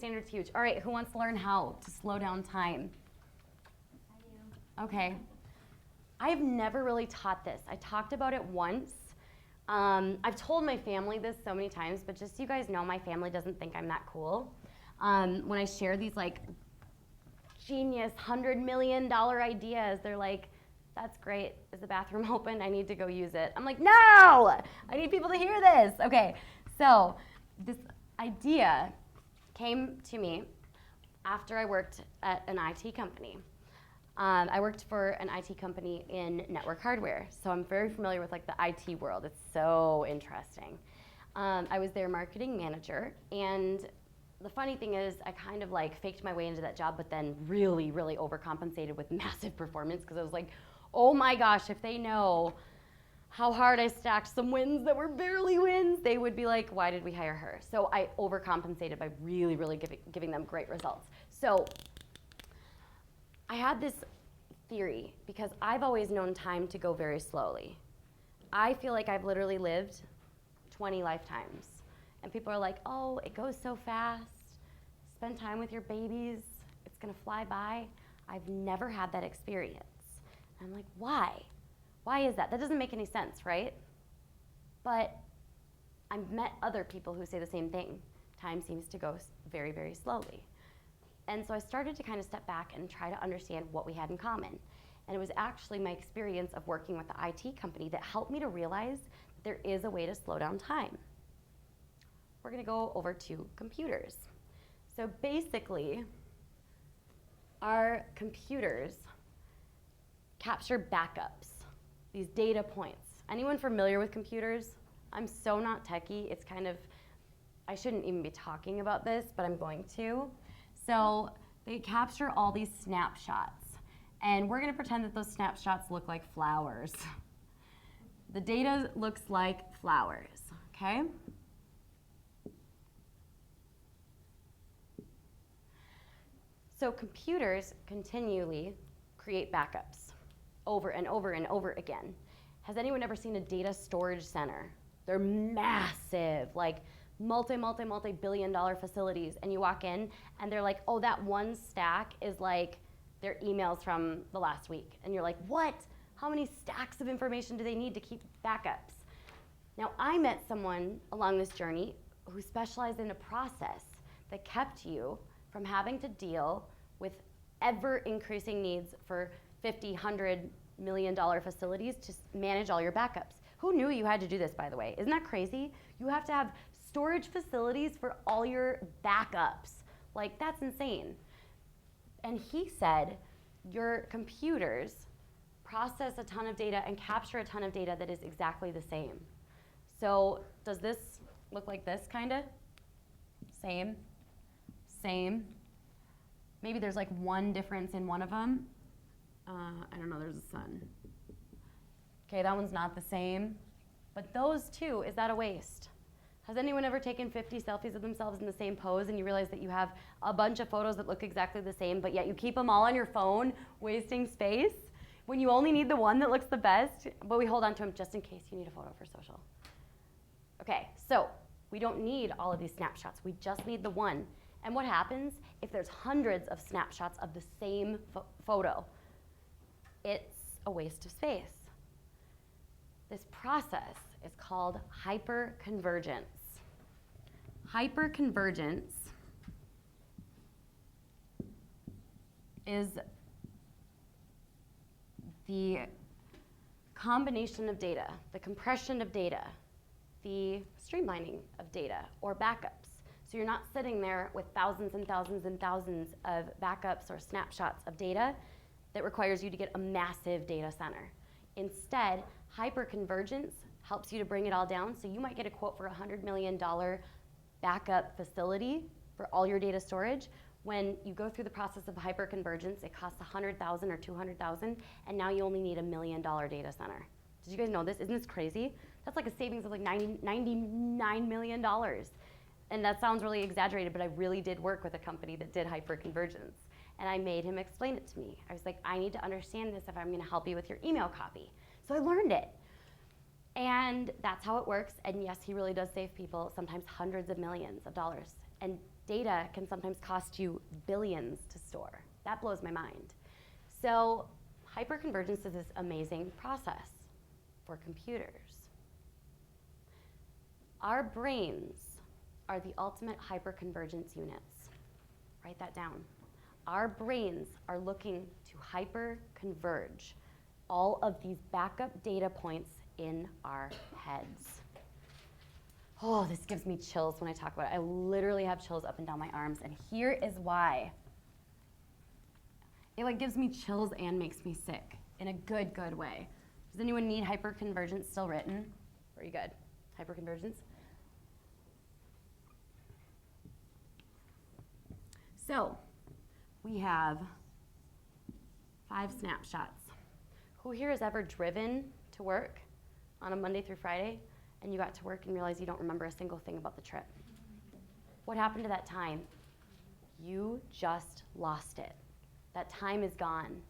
standard's huge. All right, who wants to learn how to slow down time? I do. Okay. I've never really taught this. I talked about it once. I've told my family this so many times, but just so you guys know, my family doesn't think I'm that cool. When I share these like genius $100 million ideas, they're like, that's great. Is the bathroom open? I need to go use it. I'm like, no! I need people to hear this. Okay, so this idea came to me after I worked at an IT company. I worked for an IT company in network hardware, so I'm very familiar with like the IT world. It's so interesting. I was their marketing manager, and the funny thing is I kind of like faked my way into that job, but then really, really overcompensated with massive performance because I was like, oh my gosh, if they know how hard I stacked some wins that were barely wins, they would be like, why did we hire her? So I overcompensated by really, really giving them great results. So I had this theory because I've always known time to go very slowly. I feel like I've literally lived 20 lifetimes. And people are like, oh, it goes so fast. Spend time with your babies. It's gonna fly by. I've never had that experience. And I'm like, why? Why is that? That doesn't make any sense, right? But I've met other people who say the same thing. Time seems to go very, very slowly. And so I started to kind of step back and try to understand what we had in common. And it was actually my experience of working with the IT company that helped me to realize that there is a way to slow down time. We're gonna go over to computers. So basically, our computers capture backups, these data points. Anyone familiar with computers? I'm so not techie. It's kind of, I shouldn't even be talking about this, but I'm going to. So they capture all these snapshots, and we're gonna pretend that those snapshots look like flowers. The data looks like flowers, okay? So computers continually create backups over and over and over again. Has anyone ever seen a data storage center? They're massive, like multi-billion dollar facilities, and you walk in and they're like, oh, that one stack is like their emails from the last week. And you're like, what? How many stacks of information do they need to keep backups? Now, I met someone along this journey who specialized in a process that kept you from having to deal with ever increasing needs for $50, $100 million facilities to manage all your backups. Who knew you had to do this, by the way? Isn't that crazy? You have to have storage facilities for all your backups. Like, that's insane. And he said, your computers process a ton of data and capture a ton of data that is exactly the same. So does this look like this, kinda? Same, same. Maybe there's like one difference in one of them. I don't know, there's a sun. Okay, that one's not the same. But those two, is that a waste? Has anyone ever taken 50 selfies of themselves in the same pose and you realize that you have a bunch of photos that look exactly the same, but yet you keep them all on your phone, wasting space, when you only need the one that looks the best, but we hold on to them just in case you need a photo for social? Okay, so we don't need all of these snapshots. We just need the one. And what happens if there's hundreds of snapshots of the same photo? It's a waste of space. This process is called hyperconvergence. Hyperconvergence is the combination of data, the compression of data, the streamlining of data or backups. So you're not sitting there with thousands and thousands and thousands of backups or snapshots of data that requires you to get a massive data center. Instead, hyperconvergence helps you to bring it all down. So you might get a quote for a $100 million backup facility for all your data storage. When you go through the process of hyperconvergence, it costs $100,000 or $200,000, and now you only need $1 million data center. Did you guys know this? Isn't this crazy? That's like a savings of like $99 million. And that sounds really exaggerated, but I really did work with a company that did hyperconvergence. And I made him explain it to me. I was like, I need to understand this if I'm gonna help you with your email copy. So I learned it. And that's how it works. And yes, he really does save people sometimes hundreds of millions of dollars. And data can sometimes cost you billions to store. That blows my mind. So hyperconvergence is this amazing process for computers. Our brains are the ultimate hyperconvergence units. Write that down. Our brains are looking to hyperconverge all of these backup data points in our heads. Oh, this gives me chills when I talk about it. I literally have chills up and down my arms, and here is why. It gives me chills and makes me sick in a good way. Does anyone need hyperconvergence still written? Very good. Hyperconvergence. So, we have 5 snapshots. Who here has ever driven to work on a Monday through Friday, and you got to work and realized you don't remember a single thing about the trip? What happened to that time? You just lost it. That time is gone.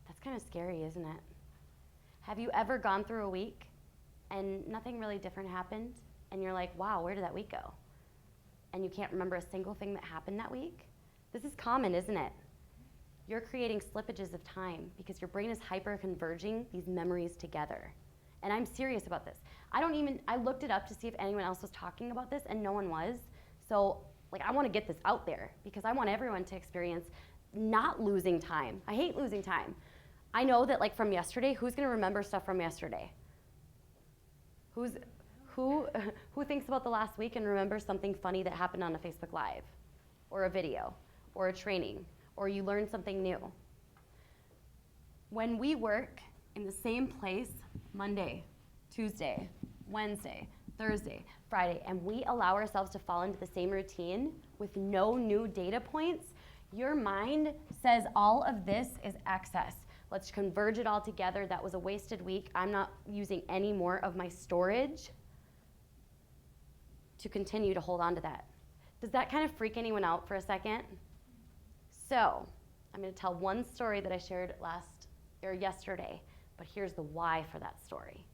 That's kind of scary, isn't it? Have you ever gone through a week and nothing really different happened, and you're like, wow, where did that week go? And you can't remember a single thing that happened that week? This is common, isn't it? You're creating slippages of time because your brain is hyper-converging these memories together. And I'm serious about this. I looked it up to see if anyone else was talking about this, and no one was. So, I want to get this out there because I want everyone to experience not losing time. I hate losing time. I know that, from yesterday, who's going to remember stuff from yesterday? Who thinks about the last week and remembers something funny that happened on a Facebook Live, or a video, or a training, or you learned something new? When we work in the same place Monday, Tuesday, Wednesday, Thursday, Friday, and we allow ourselves to fall into the same routine with no new data points, your mind says all of this is excess. Let's converge it all together. That was a wasted week. I'm not using any more of my storage to continue to hold on to that. Does that kind of freak anyone out for a second? So, I'm going to tell one story that I shared yesterday, but here's the why for that story.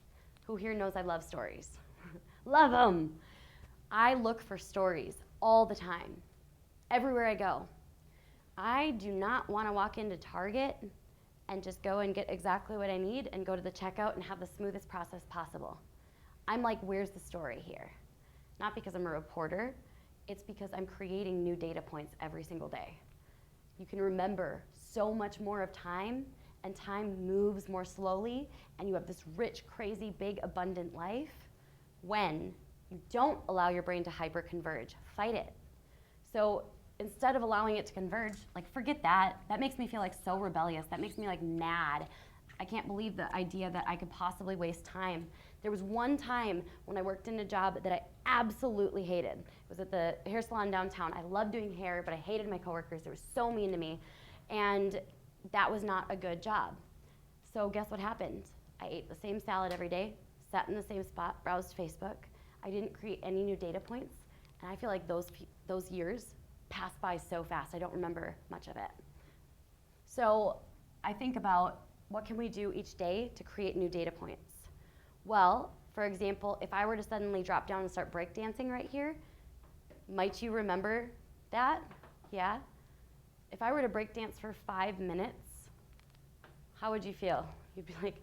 Who here knows I love stories? Love them. I look for stories all the time, everywhere I go. I do not want to walk into Target and just go and get exactly what I need and go to the checkout and have the smoothest process possible. I'm like, where's the story here? Not because I'm a reporter, it's because I'm creating new data points every single day. You can remember so much more of time, and time moves more slowly, and you have this rich, crazy, big, abundant life when you don't allow your brain to hyper-converge. Fight it. So instead of allowing it to converge, forget that. That makes me feel so rebellious. That makes me mad. I can't believe the idea that I could possibly waste time. There was one time when I worked in a job that I absolutely hated. It was at the hair salon downtown. I loved doing hair, but I hated my coworkers. They were so mean to me. And that was not a good job. So guess what happened? I ate the same salad every day, sat in the same spot, browsed Facebook. I didn't create any new data points. And I feel like those years passed by so fast. I don't remember much of it. So I think about what can we do each day to create new data points? Well, for example, if I were to suddenly drop down and start breakdancing right here, might you remember that? Yeah? If I were to breakdance for 5 minutes, how would you feel? You'd be like,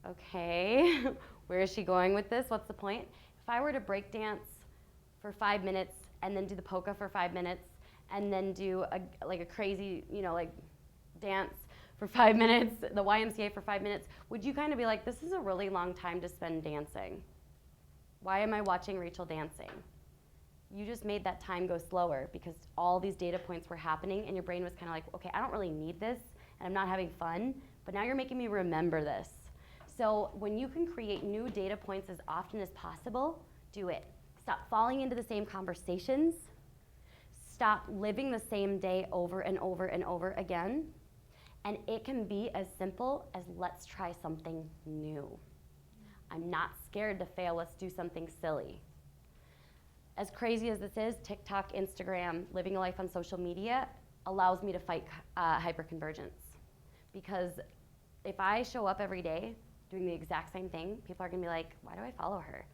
okay, where is she going with this? What's the point? If I were to breakdance for 5 minutes and then do the polka for 5 minutes and then do a crazy, dance for 5 minutes, the YMCA for 5 minutes, would you kind of be like, this is a really long time to spend dancing? Why am I watching Rachel dancing? You just made that time go slower because all these data points were happening and your brain was kind of like, okay, I don't really need this and I'm not having fun, but now you're making me remember this. So when you can create new data points as often as possible, do it. Stop falling into the same conversations. Stop living the same day over and over and over again. And it can be as simple as let's try something new. I'm not scared to fail. Let's do something silly. As crazy as this is, TikTok, Instagram, living a life on social media allows me to fight hyperconvergence. Because if I show up every day doing the exact same thing, people are going to be like, why do I follow her?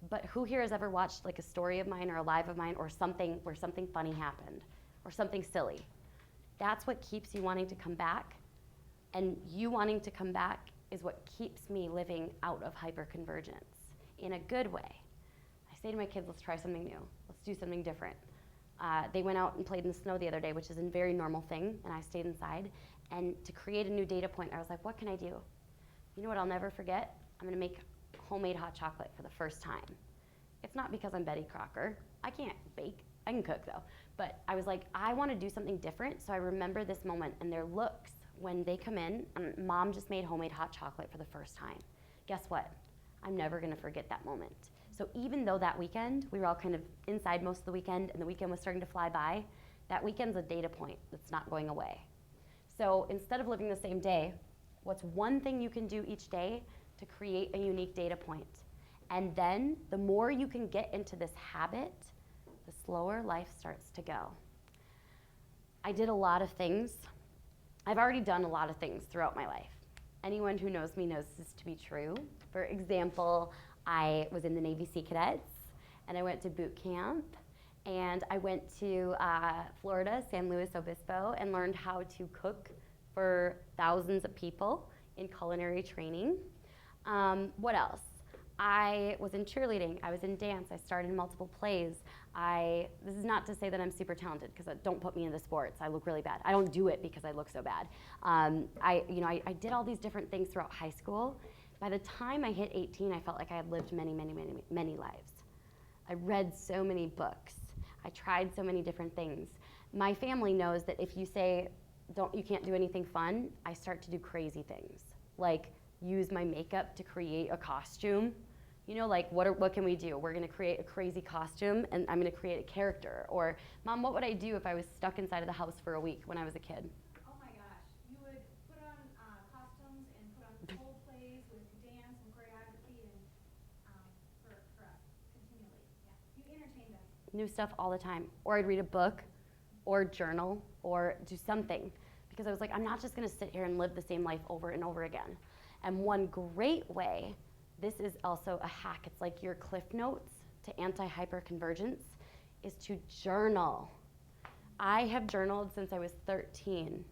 But who here has ever watched like a story of mine or a live of mine or something where something funny happened or something silly? That's what keeps you wanting to come back. And you wanting to come back is what keeps me living out of hyperconvergence in a good way. I say to my kids, let's try something new. Let's do something different. They went out and played in the snow the other day, which is a very normal thing, and I stayed inside. And to create a new data point, I was like, what can I do? You know what I'll never forget? I'm gonna make homemade hot chocolate for the first time. It's not because I'm Betty Crocker. I can't bake. I can cook though. But I was like, I wanna do something different, so I remember this moment and their looks when they come in, and Mom just made homemade hot chocolate for the first time. Guess what? I'm never gonna forget that moment. So even though that weekend, we were all kind of inside most of the weekend and the weekend was starting to fly by, that weekend's a data point that's not going away. So instead of living the same day, what's one thing you can do each day to create a unique data point? And then the more you can get into this habit, the slower life starts to go. I did a lot of things. I've already done a lot of things throughout my life. Anyone who knows me knows this to be true. For example, I was in the Navy Sea Cadets, and I went to boot camp, and I went to Florida, San Luis Obispo, and learned how to cook for thousands of people in culinary training. What else? I was in cheerleading, I was in dance, I started in multiple plays. This is not to say that I'm super talented, because don't put me into sports, I look really bad. I don't do it because I look so bad. I did all these different things throughout high school. By the time I hit 18, I felt like I had lived many, many, many, many lives. I read so many books. I tried so many different things. My family knows that if you say, you can't do anything fun, I start to do crazy things. Like use my makeup to create a costume. You know, like what can we do? We're gonna create a crazy costume and I'm gonna create a character. Or, Mom, what would I do if I was stuck inside of the house for a week when I was a kid? Oh my gosh, you would put on costumes and put on whole plays with dance and choreography and for us, continually. Yeah, you entertained us. New stuff all the time. Or I'd read a book or journal or do something. Because I was like, I'm not just gonna sit here and live the same life over and over again. And one great way, this is also a hack, it's like your cliff notes to anti-hyperconvergence, is to journal. I have journaled since I was 13.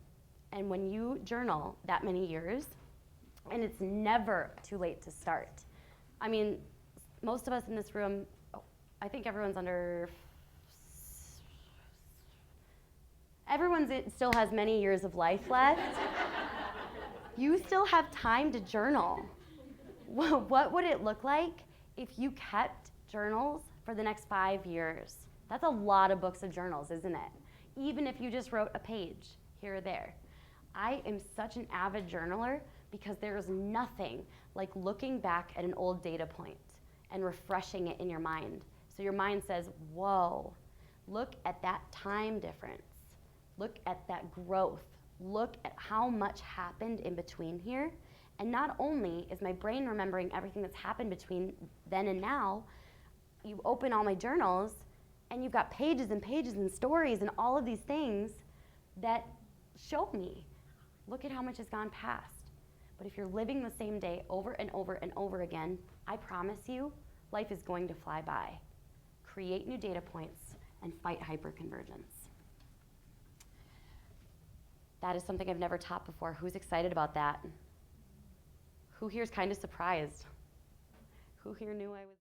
And when you journal that many years, and it's never too late to start. I mean, most of us in this room, I think everyone still has many years of life left. You still have time to journal. What would it look like if you kept journals for the next 5 years? That's a lot of books of journals, isn't it? Even if you just wrote a page here or there. I am such an avid journaler because there's nothing like looking back at an old data point and refreshing it in your mind. So your mind says, whoa, look at that time difference. Look at that growth. Look at how much happened in between here. And not only is my brain remembering everything that's happened between then and now, you open all my journals and you've got pages and pages and stories and all of these things that show me, look at how much has gone past. But if you're living the same day over and over and over again, I promise you, life is going to fly by. Create new data points and fight hyperconvergence. That is something I've never taught before. Who's excited about that? Who here is kind of surprised? Who here knew I was